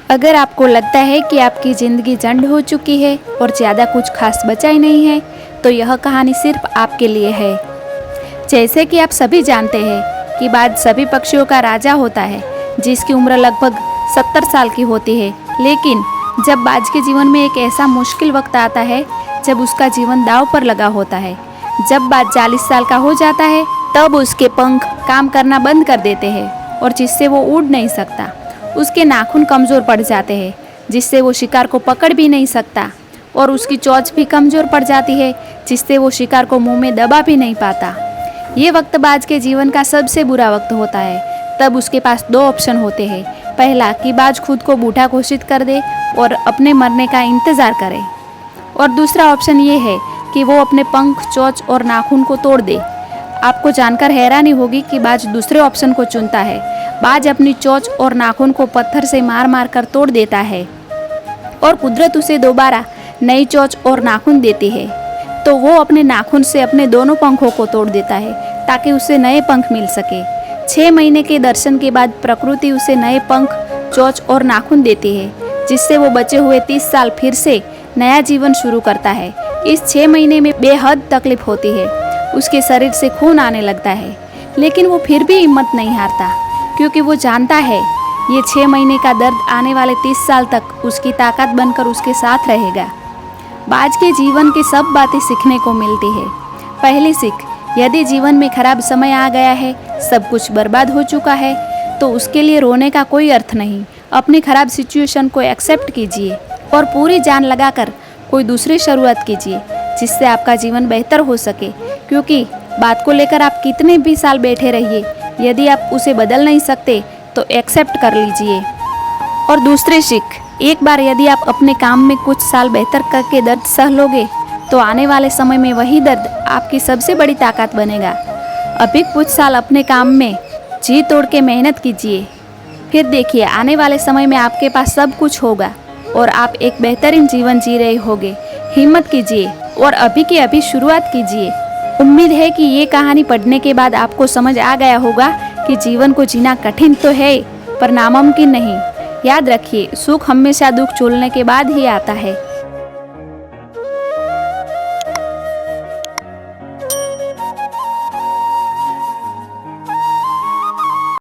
अगर आपको लगता है कि आपकी ज़िंदगी झंड हो चुकी है और ज़्यादा कुछ खास बचा ही नहीं है, तो यह कहानी सिर्फ आपके लिए है। जैसे कि आप सभी जानते हैं कि बाज सभी पक्षियों का राजा होता है, जिसकी उम्र लगभग 70 साल की होती है। लेकिन जब बाज के जीवन में एक ऐसा मुश्किल वक्त आता है जब उसका जीवन दांव पर लगा होता है। जब बाज 40 साल का हो जाता है, तब उसके पंख काम करना बंद कर देते हैं और जिससे वो उड़ नहीं सकता। उसके नाखून कमज़ोर पड़ जाते हैं, जिससे वो शिकार को पकड़ भी नहीं सकता, और उसकी चोंच भी कमज़ोर पड़ जाती है, जिससे वो शिकार को मुंह में दबा भी नहीं पाता। ये वक्त बाज के जीवन का सबसे बुरा वक्त होता है। तब उसके पास दो ऑप्शन होते हैं। पहला कि बाज खुद को बूढ़ा घोषित कर दे और अपने मरने का इंतज़ार करे, और दूसरा ऑप्शन ये है कि वो अपने पंख, चोंच और नाखून को तोड़ दे। आपको जानकर हैरानी होगी कि बाज दूसरे ऑप्शन को चुनता है। बाज अपनी चोंच और नाखून को पत्थर से मार मार कर तोड़ देता है और कुदरत उसे दोबारा नई चोंच और नाखून देती है, तो वो अपने नाखून से अपने दोनों पंखों को तोड़ देता है ताकि उसे नए पंख मिल सके। 6 महीने के दर्शन के बाद प्रकृति उसे नए पंख, चोंच और नाखून देती है, जिससे वो बचे हुए 30 साल फिर से नया जीवन शुरू करता है। इस 6 महीने में बेहद तकलीफ होती है। उसके शरीर से खून आने लगता है, लेकिन वो फिर भी हिम्मत नहीं हारता, क्योंकि वो जानता है ये 6 महीने का दर्द आने वाले 30 साल तक उसकी ताकत बनकर उसके साथ रहेगा। बाज के जीवन की सब बातें सीखने को मिलती है। पहली सीख, यदि जीवन में खराब समय आ गया है, सब कुछ बर्बाद हो चुका है, तो उसके लिए रोने का कोई अर्थ नहीं। अपनी खराब सिचुएशन को एक्सेप्ट कीजिए और पूरी जान लगाकर कोई दूसरी शुरुआत कीजिए, जिससे आपका जीवन बेहतर हो सके। क्योंकि बात को लेकर आप कितने भी साल बैठे रहिए, यदि आप उसे बदल नहीं सकते तो एक्सेप्ट कर लीजिए। और दूसरी सीख, एक बार यदि आप अपने काम में कुछ साल बेहतर करके दर्द सह लोगे, तो आने वाले समय में वही दर्द आपकी सबसे बड़ी ताकत बनेगा। अभी कुछ साल अपने काम में जी तोड़ के मेहनत कीजिए, फिर देखिए आने वाले समय में आपके पास सब कुछ होगा और आप एक बेहतरीन जीवन जी रहे होगे। हिम्मत कीजिए और अभी की अभी शुरुआत कीजिए। उम्मीद है कि ये कहानी पढ़ने के बाद आपको समझ आ गया होगा कि जीवन को जीना कठिन तो है, पर नामुमकिन नहीं। याद रखिए, सुख हमेशा दुख झेलने के बाद ही आता है।